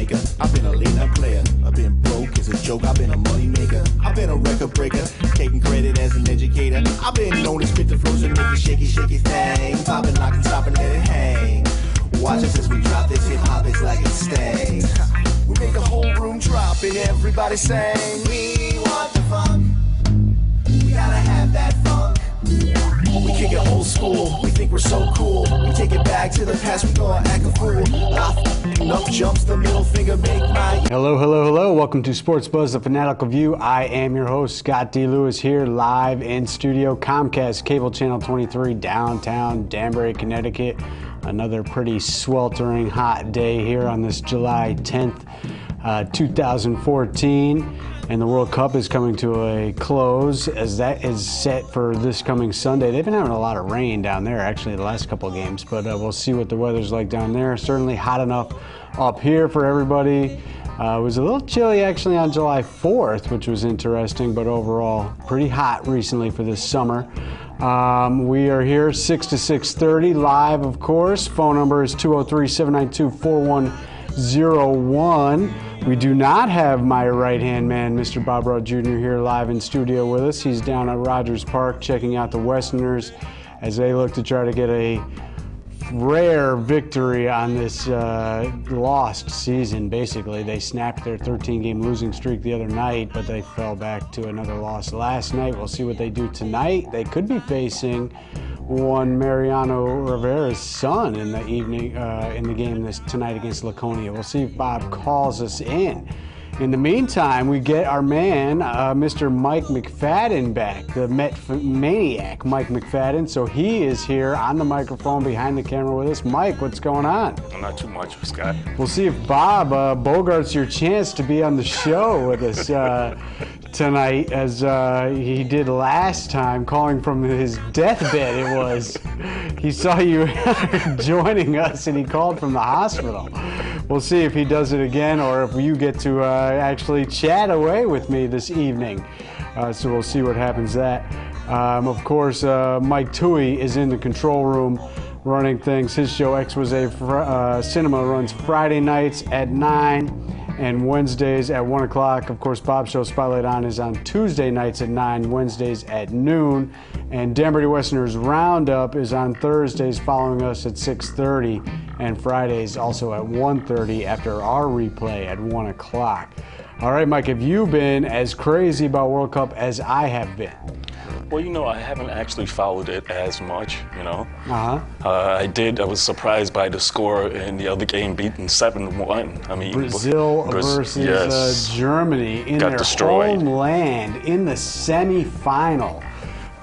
maker. I've been a late-night player. I've been broke as a joke. I've been a money maker. I've been a record breaker. Taking credit as an educator. I've been known to spit the flows and make a shaky, shaky thing. Popping, lock, and stop and let it hang. Watch us as we drop this hip-hop, it's like it stays. We make the whole room drop and everybody sing. We want the funk. We gotta have that funk. We kick it old school. We think we're so cool. We take it back to the past. We gonna act a fool. Up jumps the middle finger, make my... Hello, hello, hello. Welcome to Sports Buzz, the Fanatical View. I am your host, Scott D. Lewis, here live in studio. Comcast Cable Channel 23, downtown Danbury, Connecticut. Another pretty sweltering hot day here on this July 10th, 2014. And the World Cup is coming to a close as that is set for this coming Sunday. They've been having a lot of rain down there, actually, the last couple of games. But we'll see what the weather's like down there. Certainly hot enough up here for everybody. It was a little chilly, actually, on July 4th, which was interesting. But overall, pretty hot recently for this summer. We are here 6 to 6:30 live, of course. Phone number is 203-792-4101. We do not have my right-hand man, Mr. Bob Rowe Jr., here live in studio with us. He's down at Rogers Park checking out the Westerners as they look to try to get a rare victory on this lost season, basically. They snapped their 13-game losing streak the other night, but they fell back to another loss last night. We'll see what they do tonight. They could be facing one Mariano Rivera's son in the evening, in the game tonight against Laconia. We'll see if Bob calls us in. In the meantime, we get our man, Mr. Mike McFadden back, the Met maniac, Mike McFadden. So he is here on the microphone behind the camera with us. Mike, what's going on? Not too much, Scott. We'll see if Bob bogarts your chance to be on the show with us tonight, as he did last time, calling from his deathbed. It was. He saw you joining us, and he called from the hospital. We'll see if he does it again, or if you get to actually chat away with me this evening. So we'll see what happens that. Of course, Mike Toohey is in the control room running things. His show, Expose Cinema, runs Friday nights at 9 and Wednesdays at 1 o'clock. Of course, Bob's show, Spotlight On, is on Tuesday nights at 9, Wednesdays at noon. And Danbury Westerners Roundup is on Thursdays following us at 6:30, and Fridays also at 1:30 after our replay at 1 o'clock. All right, Mike, have you been as crazy about World Cup as I have been? Well, I haven't actually followed it as much, Uh-huh. I was surprised by the score in the other game, beaten 7-1. I mean, Brazil versus Germany in their homeland in the semifinal.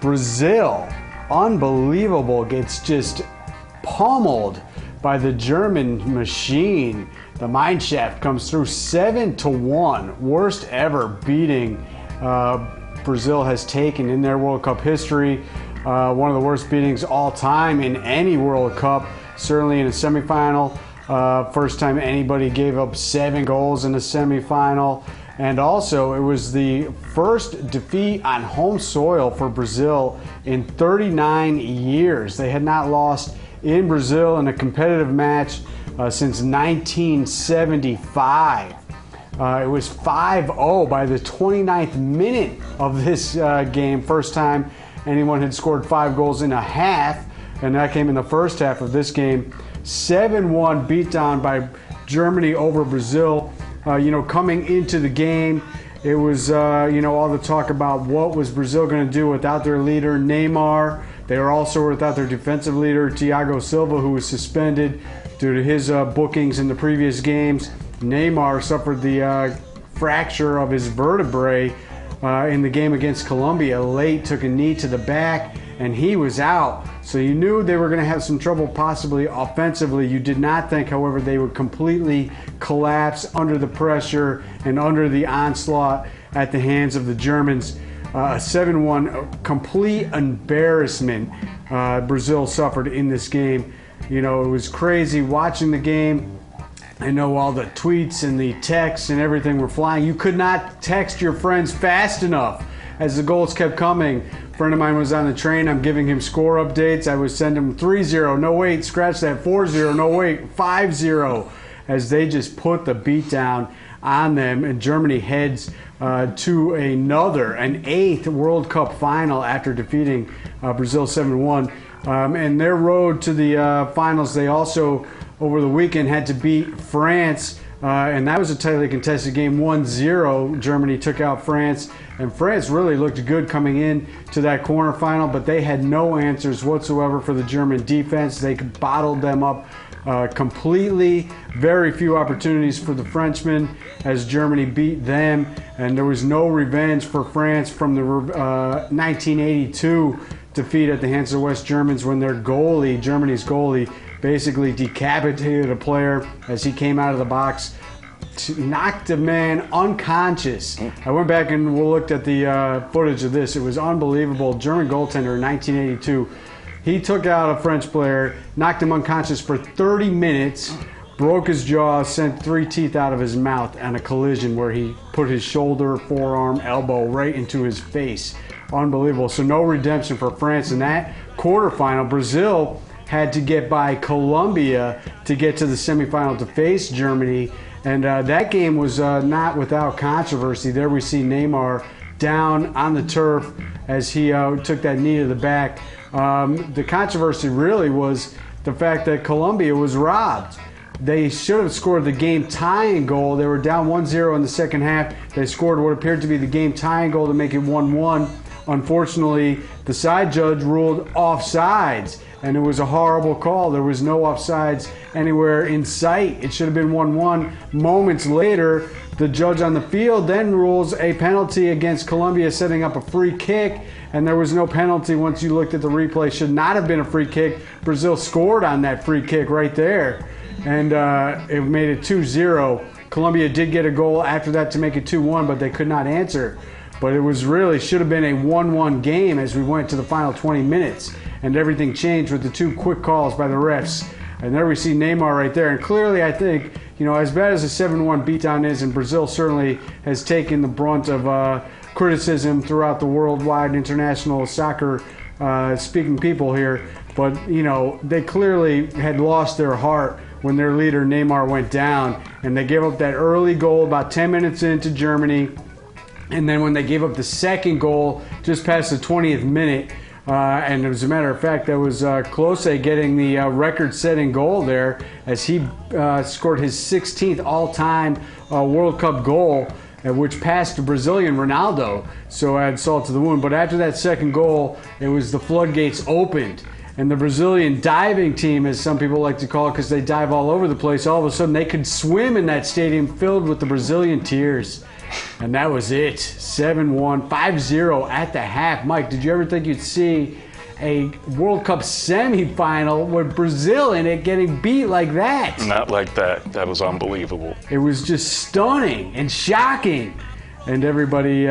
Brazil, unbelievable, gets just pummeled by the German machine. The mineshaft comes through 7-1, worst ever beating Brazil has taken in their World Cup history. One of the worst beatings all time in any World Cup, certainly in a semifinal. First time anybody gave up 7 goals in a semifinal. And also, it was the first defeat on home soil for Brazil in 39 years. They had not lost in Brazil in a competitive match since 1975. It was 5-0 by the 29th minute of this game. First time anyone had scored 5 goals in a half, and that came in the first half of this game. 7-1 beatdown by Germany over Brazil. Coming into the game, it was, all the talk about what was Brazil going to do without their leader, Neymar. They were also without their defensive leader, Thiago Silva, who was suspended due to his bookings in the previous games. Neymar suffered the fracture of his vertebrae in the game against Colombia late, took a knee to the back, and he was out. So you knew they were going to have some trouble possibly offensively. You did not think, however, they would completely collapse under the pressure and under the onslaught at the hands of the Germans. A 7-1 complete embarrassment Brazil suffered in this game. It was crazy watching the game. I know all the tweets and the texts and everything were flying. You could not text your friends fast enough as the goals kept coming. A friend of mine was on the train. I'm giving him score updates. I would send him 3-0. No, wait, scratch that. 4-0. No, wait, 5-0. as they just put the beat down on them, and Germany heads to an 8th World Cup final after defeating Brazil 7-1. And their road to the finals, they also, over the weekend, had to beat France, and that was a tightly contested game. 1-0, Germany took out France, and France really looked good coming in to that quarterfinal, but they had no answers whatsoever for the German defense. They bottled them up completely. Very few opportunities for the Frenchmen as Germany beat them, and there was no revenge for France from the 1982 defeat at the hands of the West Germans, when their goalie, Germany's goalie, basically decapitated a player as he came out of the box, knocked a man unconscious. I went back and looked at the footage of this. It was unbelievable. German goaltender in 1982. He took out a French player, knocked him unconscious for 30 minutes, broke his jaw, sent 3 teeth out of his mouth on a collision where he put his shoulder, forearm, elbow right into his face. Unbelievable. So no redemption for France in that quarterfinal. Brazil had to get by Colombia to get to the semifinal to face Germany. And that game was not without controversy. There we see Neymar down on the turf as he took that knee to the back. The controversy really was the fact that Colombia was robbed. They should have scored the game-tying goal. They were down 1-0 in the second half. They scored what appeared to be the game-tying goal to make it 1-1. Unfortunately, the side judge ruled offsides, and it was a horrible call. There was no offsides anywhere in sight. It should have been 1-1. Moments later, the judge on the field then rules a penalty against Colombia, setting up a free kick, and there was no penalty once you looked at the replay. Should not have been a free kick. Brazil scored on that free kick right there, and it made it 2-0. Colombia did get a goal after that to make it 2-1, but they could not answer. But it was really should have been a 1-1 game as we went to the final 20 minutes, and everything changed with the 2 quick calls by the refs. And there we see Neymar right there. And clearly, I think, as bad as the 7-1 beatdown is, and Brazil certainly has taken the brunt of criticism throughout the worldwide international soccer speaking people here, but they clearly had lost their heart when their leader Neymar went down, and they gave up that early goal about 10 minutes into Germany. And then when they gave up the second goal just past the 20th minute, and as a matter of fact, that was Klose getting the record-setting goal there as he scored his 16th all-time World Cup goal, which passed the Brazilian Ronaldo, so add salt to the wound. But after that second goal, it was the floodgates opened. And the Brazilian diving team, as some people like to call it, because they dive all over the place, all of a sudden they could swim in that stadium filled with the Brazilian tears. And that was it. 7-1, 5-0 at the half. Mike, did you ever think you'd see a World Cup semifinal with Brazil in it getting beat like that? Not like that. That was unbelievable. It was just stunning and shocking. And everybody,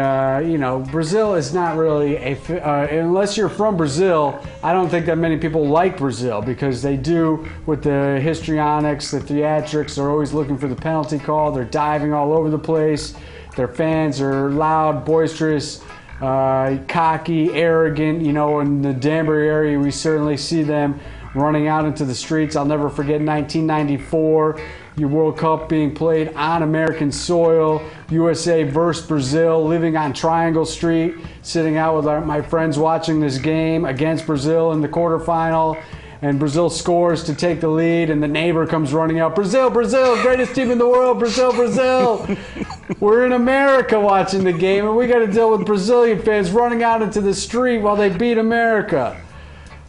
Brazil is not really unless you're from Brazil, I don't think that many people like Brazil, because they do with the histrionics, the theatrics. They're always looking for the penalty call. They're diving all over the place. Their fans are loud, boisterous, cocky, arrogant. In the Danbury area, we certainly see them running out into the streets. I'll never forget 1994, your World Cup being played on American soil, USA versus Brazil, living on Triangle Street, sitting out with my friends watching this game against Brazil in the quarterfinal. And Brazil scores to take the lead, and the neighbor comes running out, Brazil, Brazil, greatest team in the world, Brazil, Brazil. We're in America watching the game, and we got to deal with Brazilian fans running out into the street while they beat America.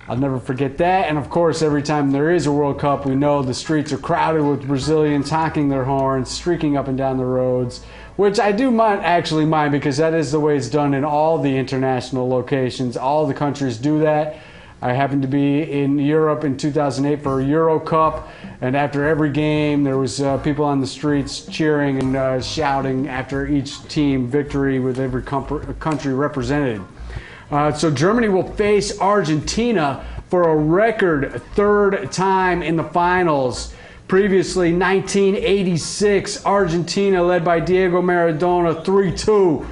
I'll never forget that. And of course, every time there is a World Cup, we know the streets are crowded with Brazilians honking their horns, streaking up and down the roads, which I do actually mind, because that is the way it's done in all the international locations. All the countries do that. I happened to be in Europe in 2008 for a Euro Cup, and after every game there was people on the streets cheering and shouting after each team victory with every country represented. So Germany will face Argentina for a record 3rd time in the finals. Previously, 1986, Argentina, led by Diego Maradona, 3-2,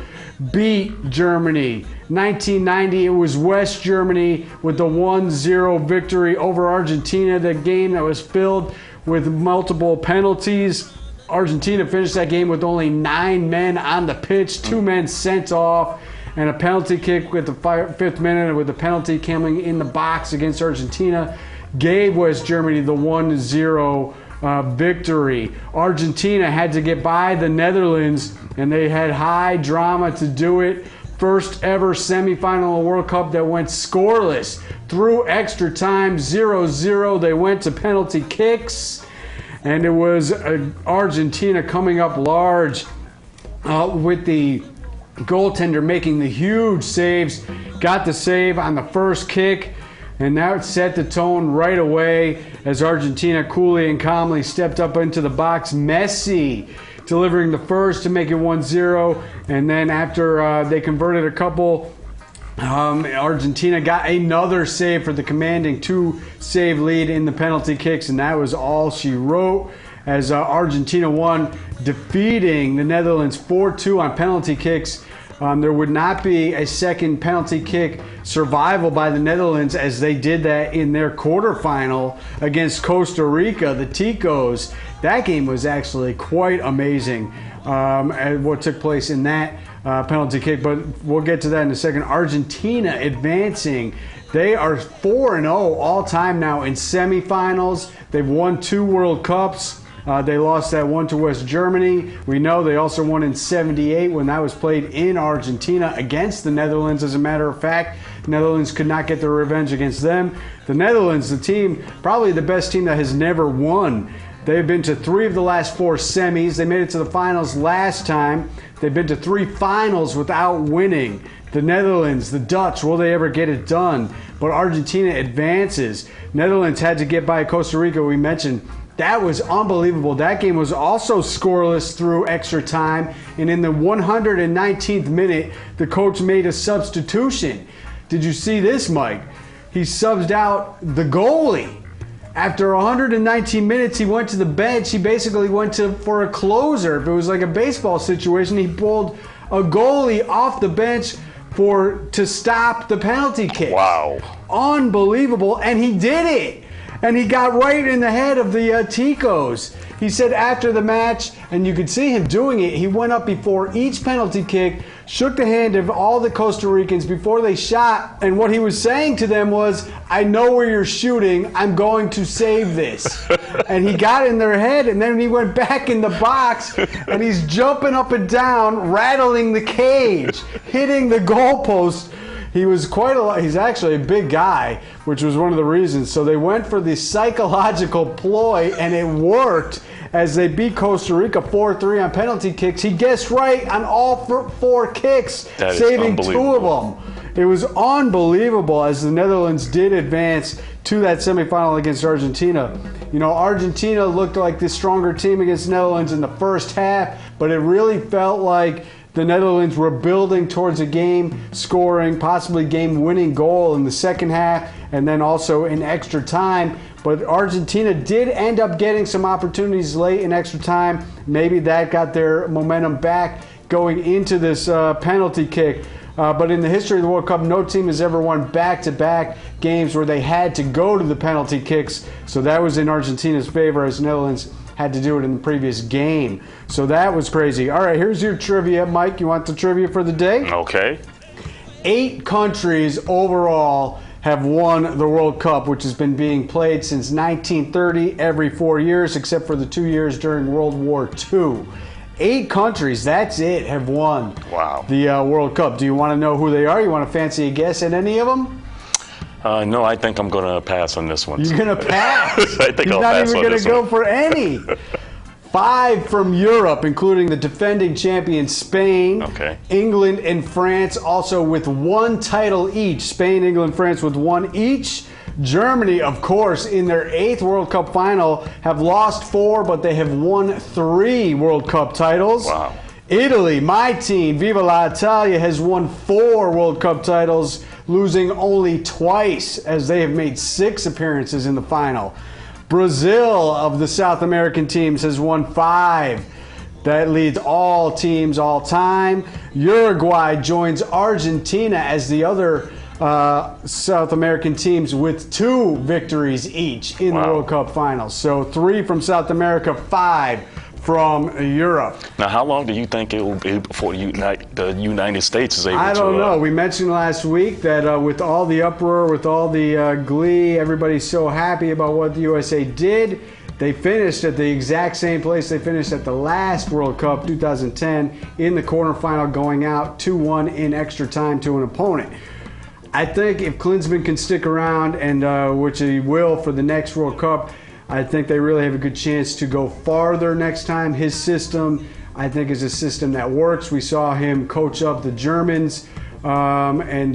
beat Germany. 1990, it was West Germany with the 1-0 victory over Argentina, the game that was filled with multiple penalties. Argentina finished that game with only 9 men on the pitch, 2 men sent off, and a penalty kick with the 5th minute, with the penalty coming in the box against Argentina, gave West Germany the 1-0 victory. Argentina had to get by the Netherlands, and they had high drama to do it. First ever semifinal of World Cup that went scoreless through extra time, 0-0. They went to penalty kicks, and it was Argentina coming up large with the goaltender making the huge saves. Got the save on the first kick, and that set the tone right away as Argentina coolly and calmly stepped up into the box. Messi delivering the first to make it 1-0, and then after they converted a couple, Argentina got another save for the commanding 2-save lead in the penalty kicks, and that was all she wrote as Argentina won, defeating the Netherlands 4-2 on penalty kicks. There would not be a second penalty kick survival by the Netherlands, as they did that in their quarterfinal against Costa Rica, the Ticos. That game was actually quite amazing, what took place in that penalty kick, but we'll get to that in a second. Argentina advancing. They are 4-0 all time now in semifinals. They've won 2 World Cups. They lost that one to West Germany. We know they also won in '78 when that was played in Argentina against the Netherlands. As a matter of fact, Netherlands could not get their revenge against them. The Netherlands, the team, probably the best team that has never won. They've been to 3 of the last 4 semis. They made it to the finals last time. They've been to 3 finals without winning. The Netherlands, the Dutch, will they ever get it done? But Argentina advances. Netherlands had to get by Costa Rica, we mentioned. That was unbelievable. That game was also scoreless through extra time. And in the 119th minute, the coach made a substitution. Did you see this, Mike? He subbed out the goalie. After 119 minutes, he went to the bench. He basically went for a closer. If it was like a baseball situation, he pulled a goalie off the bench to stop the penalty kick. Wow. Unbelievable. And he did it. And he got right in the head of the Ticos. He said after the match, and you could see him doing it, he went up before each penalty kick, shook the hand of all the Costa Ricans before they shot, and what he was saying to them was, I know where you're shooting, I'm going to save this. And he got in their head, and then he went back in the box, and he's jumping up and down, rattling the cage, hitting the goalpost. He was he's actually a big guy, which was one of the reasons. So they went for the psychological ploy, and it worked as they beat Costa Rica 4-3 on penalty kicks. He guessed right on all 4 kicks, saving 2 of them. It was unbelievable as the Netherlands did advance to that semifinal against Argentina. You know, Argentina looked like the stronger team against the Netherlands in the first half, but it really felt like the Netherlands were building towards a game-scoring, possibly game-winning goal in the second half, and then also in extra time. But Argentina did end up getting some opportunities late in extra time. Maybe that got their momentum back going into this penalty kick. But in the history of the World Cup, no team has ever won back-to-back games where they had to go to the penalty kicks. So that was in Argentina's favor, as Netherlands had to do it in the previous game. So that was crazy. All right, here's your trivia. Mike, you want the trivia for the day? Okay. 8 countries overall have won the World Cup, which has been being played since 1930 every 4 years, except for the 2 years during World War II. 8 countries, that's it, have won the World Cup. Do you want to know who they are? You want to fancy a guess at any of them? No, I think I'm going to pass on this one. You're going to pass? I think I'll pass on this one. You're not even going to go for any. 5 from Europe, including the defending champion Spain, England, and France, also with 1 title each. Spain, England, France with 1 each. Germany, of course, in their 8th World Cup final, have lost 4, but they have won 3 World Cup titles. Wow. Italy, my team, Viva la Italia, has won 4 World Cup titles, losing only twice, as they have made 6 appearances in the final. Brazil, of the South American teams, has won 5. That leads all teams all time. Uruguay joins Argentina as the other South American teams with 2 victories each in the World Cup finals. So 3 from South America, 5 from Europe. Now, how long do you think it will be before the United States is able to? I don't know. We mentioned last week that with all the uproar, with all the glee, everybody's so happy about what the USA did. They finished at the exact same place they finished at the last World Cup, 2010, in the quarterfinal, going out 2-1 in extra time to an opponent. I think if Klinsmann can stick around, and which he will for the next World Cup, I think they really have a good chance to go farther next time. His system, I think, is a system that works. We saw him coach up the Germans and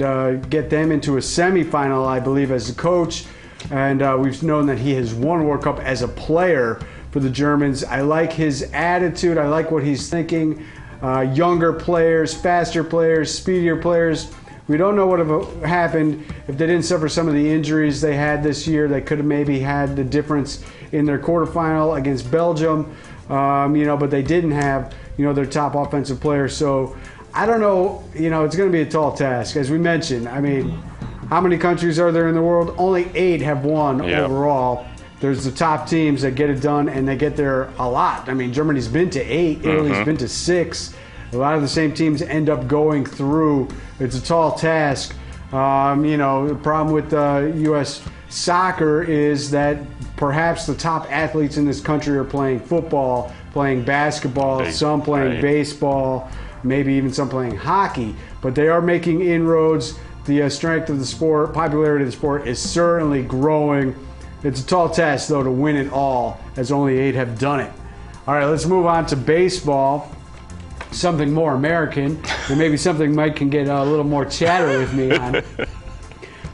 get them into a semifinal, I believe, as a coach. And we've known that he has won World Cup as a player for the Germans. I like his attitude. I like what he's thinking. Younger players, faster players, speedier players. We don't know what would have happened if they didn't suffer some of the injuries they had this year. They could have maybe had the difference in their quarterfinal against Belgium, but they didn't have, their top offensive player. So I don't know, it's going to be a tall task. As we mentioned, I mean, how many countries are there in the world? Only 8 have won overall. There's the top teams that get it done, and they get there a lot. I mean, Germany's been to 8, Italy's been to 6. A lot of the same teams end up going through. It's a tall task. The problem with U.S. soccer is that perhaps the top athletes in this country are playing football, playing basketball, some playing baseball, maybe even some playing hockey. But they are making inroads. The strength of the sport, popularity of the sport is certainly growing. It's a tall task, though, to win it all, as only 8 have done it. All right, let's move on to baseball. Something more American, and maybe something Mike can get a little more chatter with me on.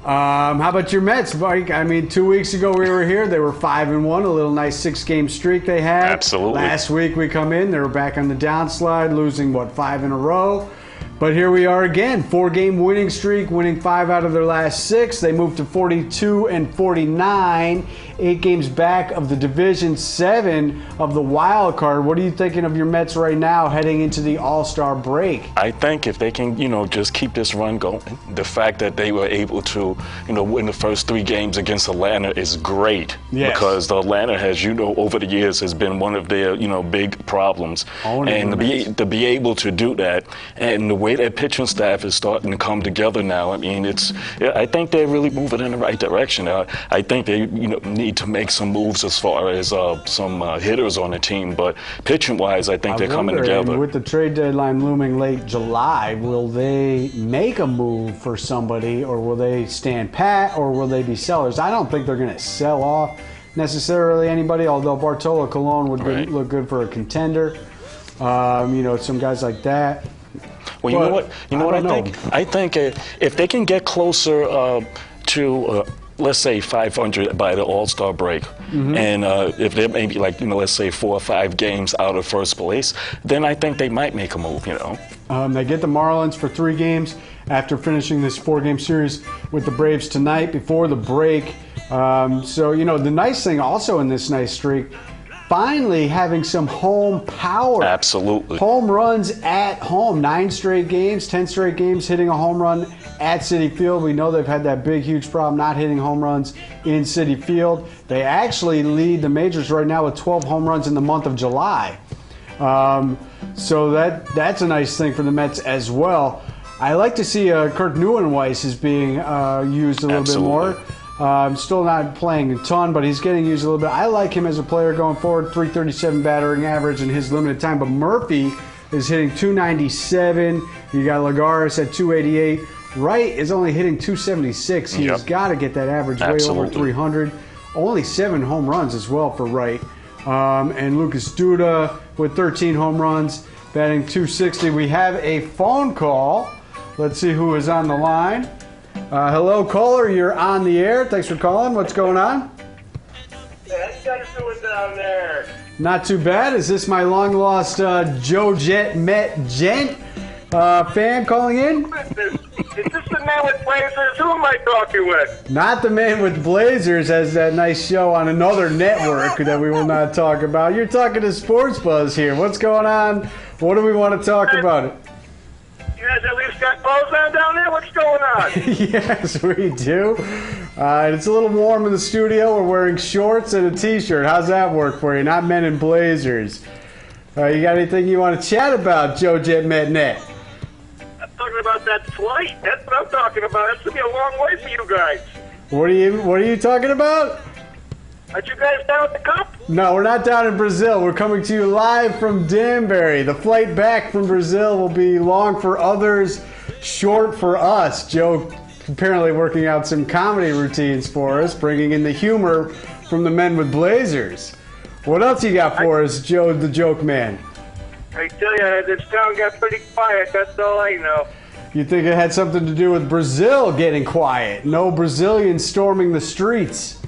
How about your Mets, Mike? I mean, 2 weeks ago we were here. They were 5-1, a little nice 6-game streak they had. Absolutely. Last week we come in, they were back on the downslide, losing, 5 in a row. But here we are again, 4-game winning streak, winning 5 out of their last 6. They moved to 42-49, 8 games back of the Division 7 of the wild card. What are you thinking of your Mets right now heading into the All-Star break? I think if they can, just keep this run going, the fact that they were able to, win the first 3 games against Atlanta is great. Yes. Because the Atlanta has, over the years has been one of their, big problems. And to be able to do that, and the way that pitching staff is starting to come together now, I mean, I think they're really moving in the right direction. I think they, need to make some moves as far as some hitters on the team, but pitching-wise, I think they're coming together. With the trade deadline looming late July, will they make a move for somebody, or will they stand pat, or will they be sellers? I don't think they're going to sell off necessarily anybody, although Bartolo Colon would look good for a contender. Some guys like that. Well, you know what I think? I think if they can get closer to, let's say, 500 by the All-Star break, and if they're maybe let's say 4 or 5 games out of first place, then I think they might make a move, They get the Marlins for 3 games after finishing this 4-game series with the Braves tonight before the break. The nice thing also in this nice streak, finally having some home power. Absolutely. Home runs at home. 9 straight games, 10 straight games hitting a home run at Citi Field. We know they've had that big, huge problem not hitting home runs in Citi Field. They actually lead the majors right now with 12 home runs in the month of July. So that's a nice thing for the Mets as well. I like to see Kirk Neuenhuis is being used a little bit more. Still not playing a ton, but he's getting used a little bit. I like him as a player going forward, 337 battering average in his limited time. But Murphy is hitting 297. You got Lagares at 288. Wright is only hitting 276. He's got to get that average way over 300. Only 7 home runs as well for Wright. And Lucas Duda with 13 home runs, batting 260. We have a phone call. Let's see who is on the line. Hello, caller. You're on the air. Thanks for calling. What's going on? Hey, how you guys doing down there? Not too bad. Is this my long-lost Joe Jet Met Gent fan calling in? Is this the man with blazers? Who am I talking with? Not the man with blazers, has that nice show on another network that we will not talk about. You're talking to Sports Buzz here. What's going on? What do we want to talk about? You guys at least got clothes on down there? What's going on? Yes, we do. It's a little warm in the studio. We're wearing shorts and a t-shirt. How's that work for you? Not men in blazers. You got anything you want to chat about, Joe Jet Metnet? I'm talking about that flight. That's what I'm talking about. It's going to be a long way for you guys. What are you talking about? Aren't you guys down with the cup? No, we're not down in Brazil. We're coming to you live from Danbury. The flight back from Brazil will be long for others, short for us. Joe apparently working out some comedy routines for us, bringing in the humor from the men with blazers. What else you got for us, Joe the Joke Man? I tell you, this town got pretty quiet. That's all I know. You think it had something to do with Brazil getting quiet? No Brazilians storming the streets.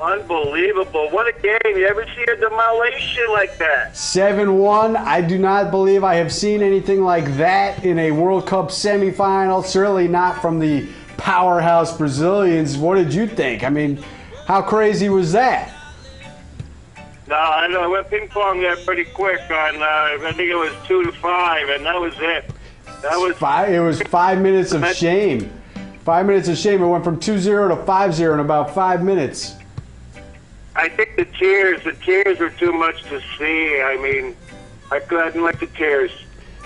Unbelievable. What a game. You ever see a demolition like that? 7-1. I do not believe I have seen anything like that in a World Cup semifinal. Certainly not from the powerhouse Brazilians. What did you think? I mean, how crazy was that? No, I know. I went ping pong there pretty quick on, I think it was 2-5, and that was it. That was It was 5 minutes of shame. 5 minutes of shame. It went from 2-0 to 5-0 in about 5 minutes. I think the tears were too much to see. I mean, I couldn't like the tears.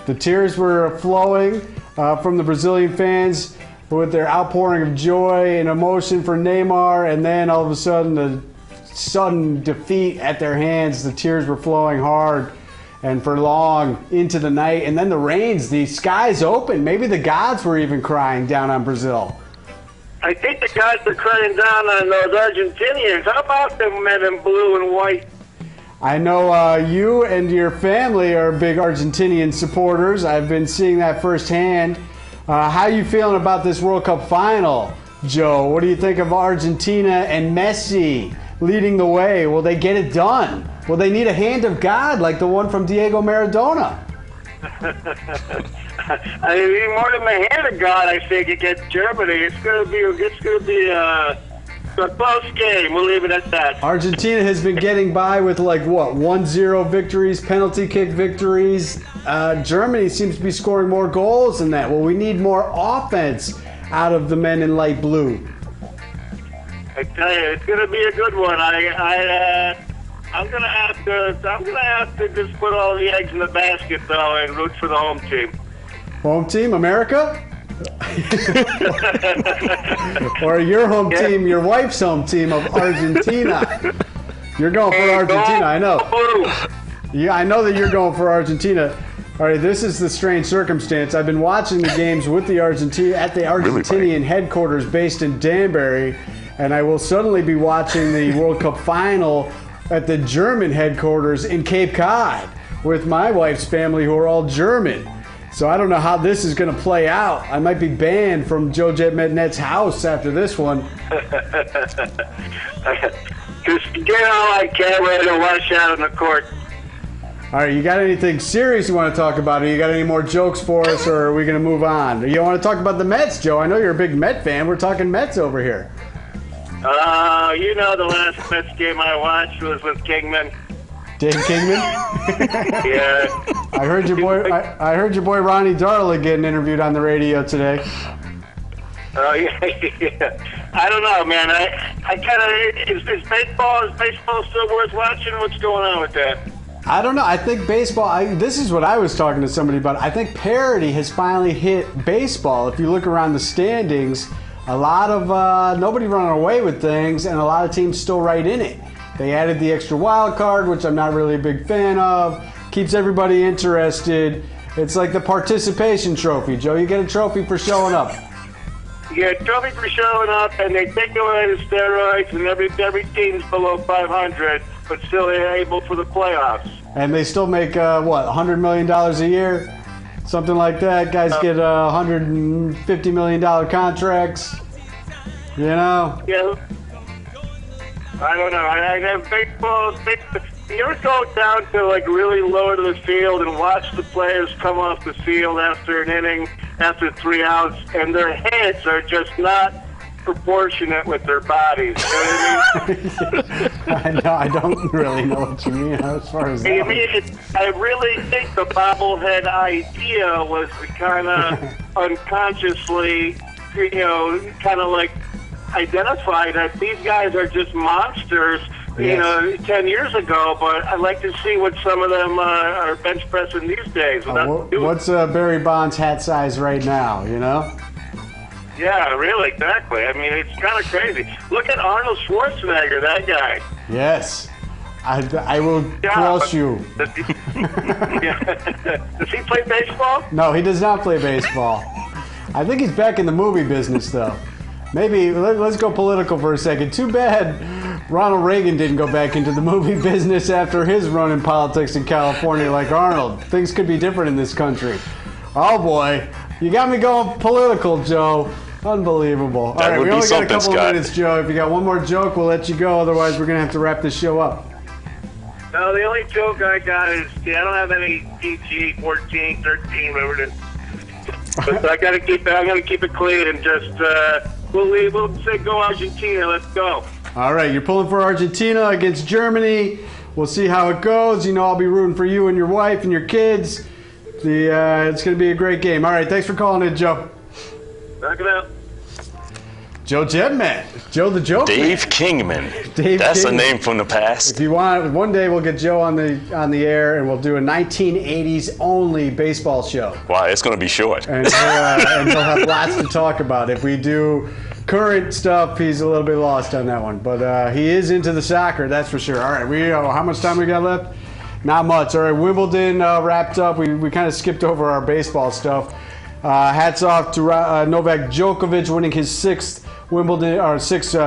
The tears were flowing from the Brazilian fans with their outpouring of joy and emotion for Neymar, and then all of a sudden the sudden defeat at their hands. The tears were flowing hard and for long into the night, and then the rains, the skies opened. Maybe the gods were even crying down on Brazil. I think the guys are crying down on those Argentinians. How about them men in blue and white? I know you and your family are big Argentinian supporters. I've been seeing that firsthand. How are you feeling about this World Cup final, Joe? What do you think of Argentina and Messi leading the way? Will they get it done? Will they need a hand of God like the one from Diego Maradona? I mean, more than the hand of God, I think, against Germany. It's going to be a close game. We'll leave it at that. Argentina has been getting by with 1-0 victories, penalty kick victories. Germany seems to be scoring more goals than that. Well, we need more offense out of the men in light blue. I tell you, it's going to be a good one. I'm gonna have to just put all the eggs in the basket though and root for the home team. Home team, America? Or your home team, your wife's home team of Argentina? You're going for Argentina, I know. Yeah, I know that you're going for Argentina. All right, this is the strange circumstance. I've been watching the games with the Argentinian headquarters based in Danbury, and I will suddenly be watching the World Cup final at the German headquarters in Cape Cod with my wife's family who are all German. So I don't know how this is going to play out. I might be banned from Joe Jet Metnet's house after this one. Just get all I can ready to rush out on the court. All right, you got anything serious you want to talk about? Or you got any more jokes for us, or are we going to move on? You want to talk about the Mets, Joe? I know you're a big Met fan. We're talking Mets over here. The last Mets game I watched was with Kingman. Dave Kingman? Yeah. I heard your boy Ronnie Darling getting interviewed on the radio today. Oh yeah. I don't know, man. I kind of is baseball still worth watching? What's going on with that? I don't know. I think baseball, this is what I was talking to somebody about. I think parity has finally hit baseball. If you look around the standings, a lot of nobody running away with things, and a lot of teams still right in it. They added the extra wild card, which I'm not really a big fan of. Keeps everybody interested. It's like the participation trophy, Joe. You get a trophy for showing up. You get a trophy for showing up, and they take away the steroids, and every team's below 500, but still they're able for the playoffs. And they still make, $100 million a year? Something like that. Guys get $150 million contracts. You know? Yeah. I don't know. I have baseball. You ever go down to really low to the field and watch the players come off the field after an inning, after 3 outs, and their heads are just not proportionate with their bodies. You know what I mean? I don't really know what you mean as far as that. I really think the bobblehead idea was to kind of unconsciously, kind of like identify that these guys are just monsters, 10 years ago, but I'd like to see what some of them are bench pressing these days. What's Barry Bonds' hat size right now, Yeah, really, exactly. I mean, it's kind of crazy. Look at Arnold Schwarzenegger, that guy. Yes. I will crush you. Does he play baseball? No, he does not play baseball. I think he's back in the movie business, though. Maybe, let's go political for a second. Too bad Ronald Reagan didn't go back into the movie business after his run in politics in California like Arnold. Things could be different in this country. Oh, boy. You got me going political, Joe. Unbelievable. All right, we only got a couple of minutes, Joe. If you got one more joke, we'll let you go. Otherwise, we're going to have to wrap this show up. No, the only joke I got is, I don't have any PG, 14, 13, whatever it is. But I'm going to keep it clean and just, we'll say go Argentina. Let's go. All right, you're pulling for Argentina against Germany. We'll see how it goes. I'll be rooting for you and your wife and your kids. It's going to be a great game. All right, thanks for calling in, Joe. Knock it out. Joe Jetman. Joe the Joke. Dave Kingman. That's a name from the past. If you want, one day we'll get Joe on the air and we'll do a 1980s only baseball show. Wow, it's going to be short. And he'll have lots to talk about. If we do current stuff, he's a little bit lost on that one. But he is into the soccer, that's for sure. All right, how much time we got left? Not much. All right, Wimbledon wrapped up. We kind of skipped over our baseball stuff. Hats off to Novak Djokovic winning his sixth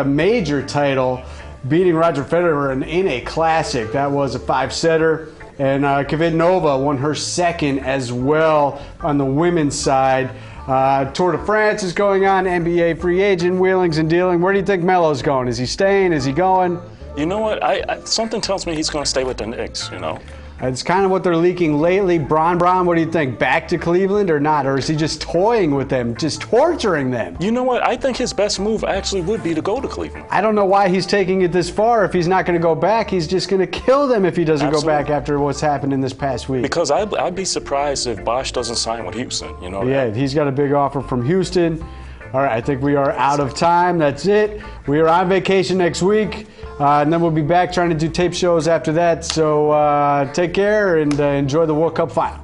major title, beating Roger Federer in a classic. That was a 5-setter. And Kvitova won her second as well on the women's side. Tour de France is going on, NBA free agent wheelings and dealing. Where do you think Melo's going? Is he staying? Is he going? You know what? Something tells me he's going to stay with the Knicks, It's kind of what they're leaking lately. Bron, what do you think? Back to Cleveland or not? Or is he just toying with them, just torturing them? You know what? I think his best move actually would be to go to Cleveland. I don't know why he's taking it this far. If he's not going to go back, he's just going to kill them if he doesn't go back after what's happened in this past week. Because I'd be surprised if Bosch doesn't sign with Houston. Yeah, he's got a big offer from Houston. All right, I think we are out of time. That's it. We are on vacation next week. And then we'll be back trying to do tape shows after that. So take care and enjoy the World Cup final.